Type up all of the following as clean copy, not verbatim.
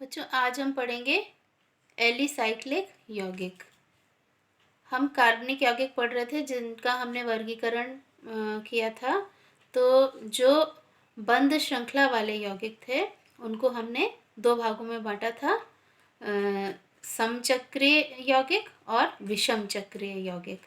बच्चों, आज हम पढ़ेंगे एलिसाइक्लिक यौगिक। हम कार्बनिक यौगिक पढ़ रहे थे जिनका हमने वर्गीकरण किया था। तो जो बंद श्रृंखला वाले यौगिक थे उनको हमने दो भागों में बांटा था, समचक्रीय यौगिक और विषम चक्रीय यौगिक।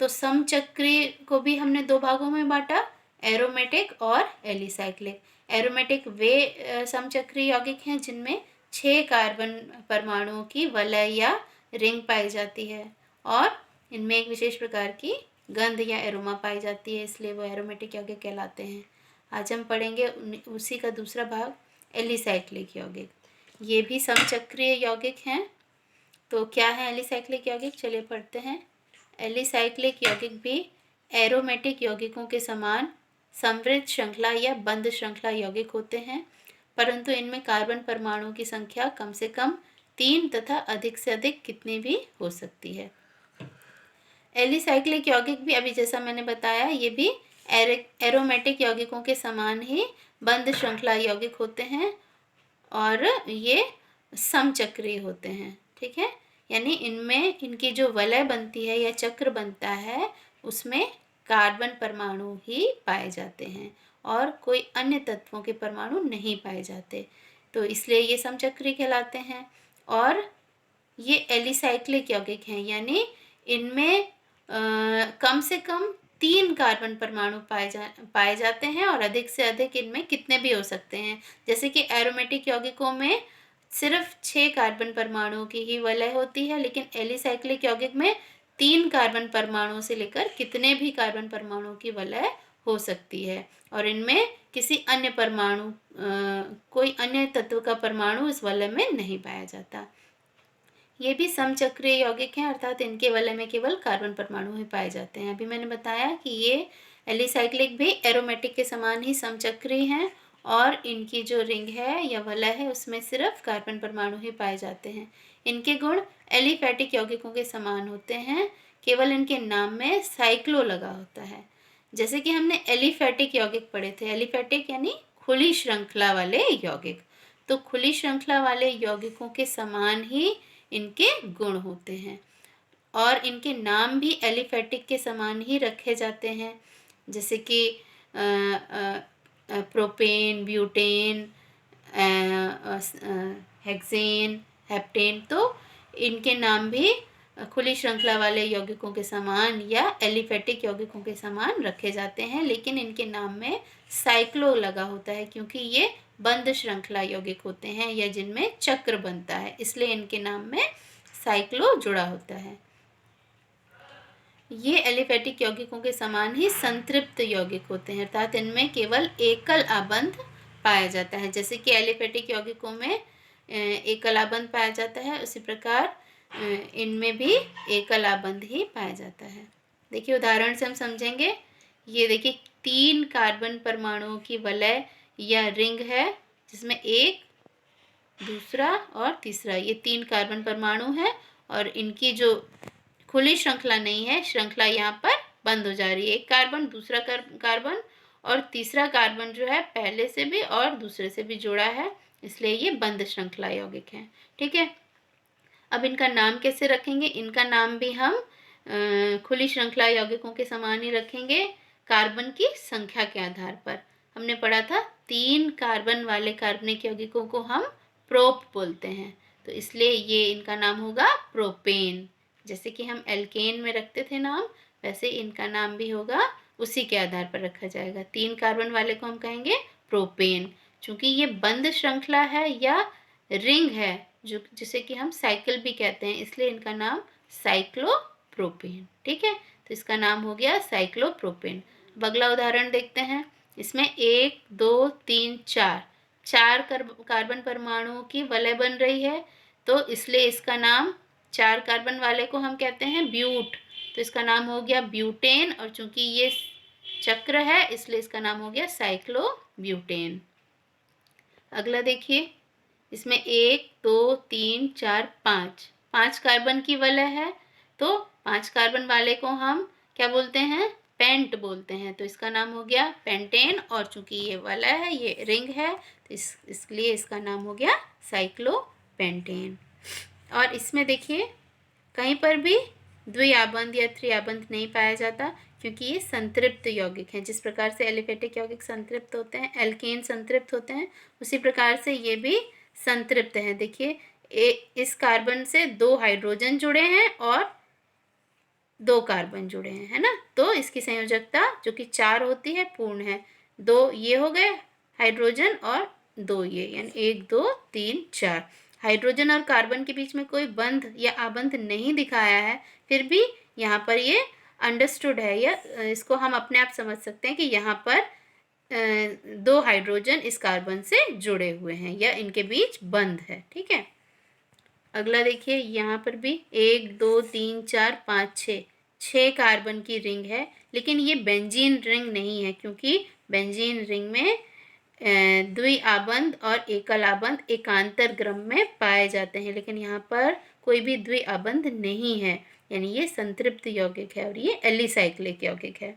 तो समचक्रीय को भी हमने दो भागों में बांटा, एरोमेटिक और एलिसाइक्लिक। एरोमेटिक वे समचक्रीय यौगिक हैं जिनमें 6 कार्बन परमाणुओं की वलय या रिंग पाई जाती है और इनमें एक विशेष प्रकार की गंध या एरोमा पाई जाती है, इसलिए वो एरोमेटिक यौगिक कहलाते हैं। आज हम पढ़ेंगे उसी का दूसरा भाग, एलिसाइक्लिक यौगिक। ये भी समचक्रीय यौगिक हैं। तो क्या है एलिसाइक्लिक यौगिक, चलिए पढ़ते हैं। एलिसाइक्लिक यौगिक भी एरोमेटिक यौगिकों के समान समृद्ध श्रृंखला या बंद श्रृंखला यौगिक होते हैं, परंतु इनमें कार्बन परमाणुओं की संख्या कम से कम 3 तथा अधिक से अधिक कितनी भी हो सकती है। एलिसाइक्लिक यौगिक भी अभी जैसा मैंने बताया, ये भी एरोमेटिक यौगिकों के समान ही बंद श्रृंखला यौगिक होते हैं और ये समचक्रीय होते हैं। ठीक है, यानी इनमें इनकी जो वलय बनती है या चक्र बनता है उसमें कार्बन परमाणु ही पाए जाते हैं और कोई अन्य तत्वों के परमाणु नहीं पाए जाते, तो इसलिए ये समचक्रीय कहलाते हैं। और ये एलिसाइक्लिक यौगिक हैं, यानी इनमें कम से कम 3 कार्बन परमाणु पाए जाते हैं और अधिक से अधिक इनमें कितने भी हो सकते हैं। जैसे कि एरोमेटिक यौगिकों में सिर्फ 6 कार्बन परमाणुओं की ही वलय होती है, लेकिन एलिसाइक्लिक यौगिक में 3 कार्बन परमाणुओं से लेकर कितने भी कार्बन परमाणुओं की वलय हो सकती है और इनमें किसी अन्य परमाणु कोई अन्य तत्व का परमाणु इस वलय में नहीं पाया जाता। ये भी समचक्रीय यौगिक हैं, अर्थात इनके वलय में केवल कार्बन परमाणु ही पाए जाते हैं। अभी मैंने बताया कि ये एलिसाइक्लिक भी एरोमेटिक के समान ही समचक्रीय हैं और इनकी जो रिंग है या वलय है उसमें सिर्फ कार्बन परमाणु ही पाए जाते हैं। इनके गुण एलिफैटिक यौगिकों के समान होते हैं, केवल इनके नाम में साइक्लो लगा होता है। जैसे कि हमने एलिफैटिक यौगिक पढ़े थे, एलिफैटिक यानी खुली श्रृंखला वाले यौगिक। तो खुली श्रृंखला वाले यौगिकों के समान ही इनके गुण होते हैं और इनके नाम भी एलिफैटिक के समान ही रखे जाते हैं, जैसे कि प्रोपेन, ब्यूटेन, हेक्सेन, हेप्टेन। तो इनके नाम भी खुली श्रृंखला वाले यौगिकों के समान या एलिफैटिक यौगिकों के समान रखे जाते हैं, लेकिन इनके नाम में साइक्लो लगा होता है क्योंकि ये बंद श्रृंखला यौगिक होते हैं या जिनमें चक्र बनता है, इसलिए इनके नाम में साइक्लो जुड़ा होता है। ये एलिफैटिक यौगिकों के समान ही संतृप्त यौगिक होते हैं, अर्थात इनमें केवल एकल आबंध पाया जाता है। जैसे कि एलिफैटिक यौगिकों में एकल आबंध पाया जाता है, उसी प्रकार इनमें भी एकल आबंध ही पाया जाता है। देखिए उदाहरण से हम समझेंगे। ये देखिए 3 कार्बन परमाणुओं की वलय या रिंग है जिसमें एक, दूसरा और तीसरा, ये 3 कार्बन परमाणु है और इनकी जो खुली श्रृंखला नहीं है, श्रृंखला यहाँ पर बंद हो जा रही है। एक कार्बन, दूसरा कार्बन और तीसरा कार्बन जो है पहले से भी और दूसरे से भी जुड़ा है, इसलिए ये बंद श्रृंखला यौगिक हैं। ठीक है, अब इनका नाम कैसे रखेंगे? इनका नाम भी हम खुली श्रृंखला यौगिकों के समान ही रखेंगे, कार्बन की संख्या के आधार पर। हमने पढ़ा था 3 कार्बन वाले कार्बनिक यौगिकों को हम प्रोप बोलते हैं, तो इसलिए ये इनका नाम होगा प्रोपेन। जैसे कि हम एल्केन में रखते थे नाम, वैसे इनका नाम भी होगा उसी के आधार पर रखा जाएगा। 3 कार्बन वाले को हम कहेंगे प्रोपेन। चूंकि ये बंद श्रृंखला है या रिंग है जो जिसे कि हम साइकिल भी कहते हैं, इसलिए इनका नाम साइक्लोप्रोपेन। ठीक है, तो इसका नाम हो गया साइक्लोप्रोपेन। अब अगला उदाहरण देखते हैं। इसमें 1, 2, 3, 4 कार्बन परमाणुओं की वलय बन रही है, तो इसलिए इसका नाम 4 कार्बन वाले को हम कहते हैं ब्यूट, तो इसका नाम हो गया ब्यूटेन। और चूंकि ये चक्र है इसलिए इसका नाम हो गया साइक्लोब्यूटेन। अगला देखिए, इसमें 1, 2, 3, 4, 5 कार्बन की वलय है, तो 5 कार्बन वाले को हम क्या बोलते हैं? पेंट बोलते हैं, तो इसका नाम हो गया पेंटेन। और चूंकि ये वाला है, ये रिंग है, तो इसलिए इसका नाम हो गया साइक्लोपेंटेन। और इसमें देखिए कहीं पर भी द्विआबंध या त्रिआबंध नहीं पाया जाता, क्योंकि ये संतृप्त यौगिक हैं। जिस प्रकार से एलिफेटिक यौगिक संतृप्त होते हैं, एल्केन संतृप्त होते हैं, उसी प्रकार से ये भी संतृप्त हैं। देखिए इस कार्बन से 2 हाइड्रोजन जुड़े हैं और 2 कार्बन जुड़े हैं, है ना। तो इसकी संयोजकता जो कि 4 होती है पूर्ण है। 2 ये हो गए हाइड्रोजन और 2 ये, यानी 1 2 3 4। हाइड्रोजन और कार्बन के बीच में कोई बंध या आबंध नहीं दिखाया है, फिर भी यहाँ पर ये अंडरस्टूड है, या इसको हम अपने आप समझ सकते हैं कि यहाँ पर 2 हाइड्रोजन इस कार्बन से जुड़े हुए हैं या इनके बीच बंध है। ठीक है, अगला देखिए यहाँ पर भी 1 2 3 4 5 6 कार्बन की रिंग है, लेकिन ये बेंजीन रिंग नहीं है, क्योंकि बेंजीन रिंग में द्विआबंध और एकल आबंध एकांतर क्रम में पाए जाते हैं, लेकिन यहाँ पर कोई भी द्विआबंध नहीं है, यानी ये संतृप्त यौगिक है और ये एलिसाइक्लिक यौगिक है।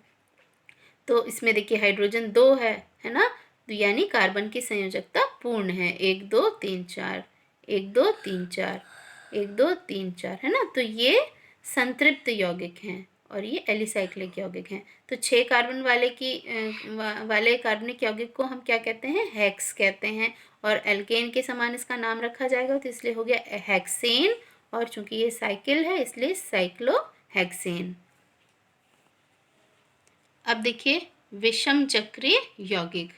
तो इसमें देखिए हाइड्रोजन 2 है ना, तो यानी कार्बन की संयोजकता पूर्ण है। 1 2 3 4 1 2 3 4 1 2 3 4, है ना। तो ये संतृप्त यौगिक हैं और ये एलिसाइक्लिक यौगिक हैं। तो 6 कार्बन वाले कार्बनिक यौगिक को हम क्या कहते हैं, हेक्स कहते हैं। और एल्केन के समान इसका नाम रखा जाएगा, तो इसलिए हो गया हेक्सेन। और चूंकि ये साइकिल है इसलिए साइक्लोहेक्सेन। अब देखिए विषम चक्रीय यौगिक।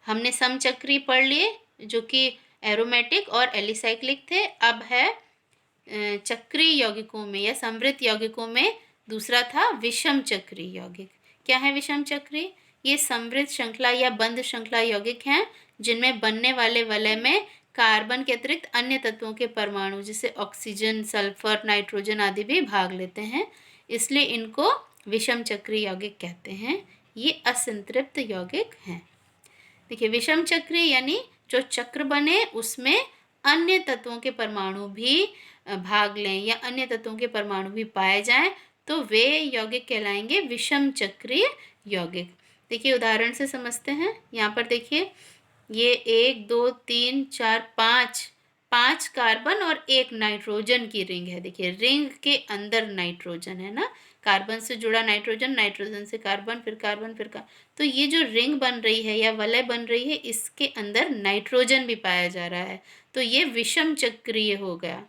हमने समचक्री पढ़ लिए जो कि एरोमेटिक और एलिसाइक्लिक थे। अब है चक्रीय यौगिकों में या समृद्ध यौगिकों में दूसरा था विषम चक्रीय यौगिक। क्या है विषम चक्रीय? ये समृद्ध श्रृंखला या बंध श्रृंखला यौगिक हैं जिनमें बनने वाले वलय में कार्बन के अतिरिक्त अन्य तत्वों के परमाणु जैसे ऑक्सीजन, सल्फर, नाइट्रोजन आदि भी भाग लेते हैं, इसलिए इनको विषम चक्रीय यौगिक कहते हैं। ये असंतृप्त यौगिक हैं। देखिए विषम चक्रीय यानी जो चक्र बने उसमें अन्य तत्वों के परमाणु भी भाग लें या अन्य तत्वों के परमाणु भी पाए जाएं, तो वे यौगिक कहलाएंगे विषम चक्रीय यौगिक। देखिए उदाहरण से समझते हैं। यहाँ पर देखिए ये 1 2 3 4 5 कार्बन और 1 नाइट्रोजन की रिंग है। देखिए रिंग के अंदर नाइट्रोजन है ना, कार्बन से जुड़ा नाइट्रोजन, नाइट्रोजन से कार्बन, फिर कार्बन, फिर तो ये जो रिंग बन रही है या वलय बन रही है, इसके अंदर नाइट्रोजन भी पाया जा रहा है। तो ये विषम चक्रीय हो गया,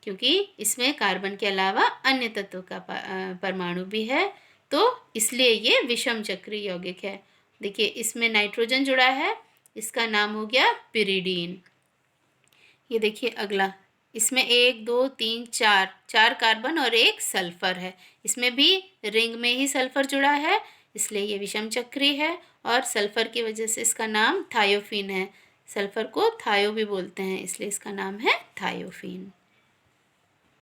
क्योंकि इसमें कार्बन के अलावा अन्य तत्वों का परमाणु भी है, तो इसलिए ये विषम चक्रीय यौगिक है। देखिए इसमें नाइट्रोजन जुड़ा है, इसका नाम हो गया पिरिडीन। ये देखिए अगला, इसमें 1 2 3 4 कार्बन और 1 सल्फर है। इसमें भी रिंग में ही सल्फर जुड़ा है, इसलिए ये विषम चक्रीय है। और सल्फर की वजह से इसका नाम थायोफीन है। सल्फर को थायो भी बोलते हैं, इसलिए इसका नाम है थायोफीन।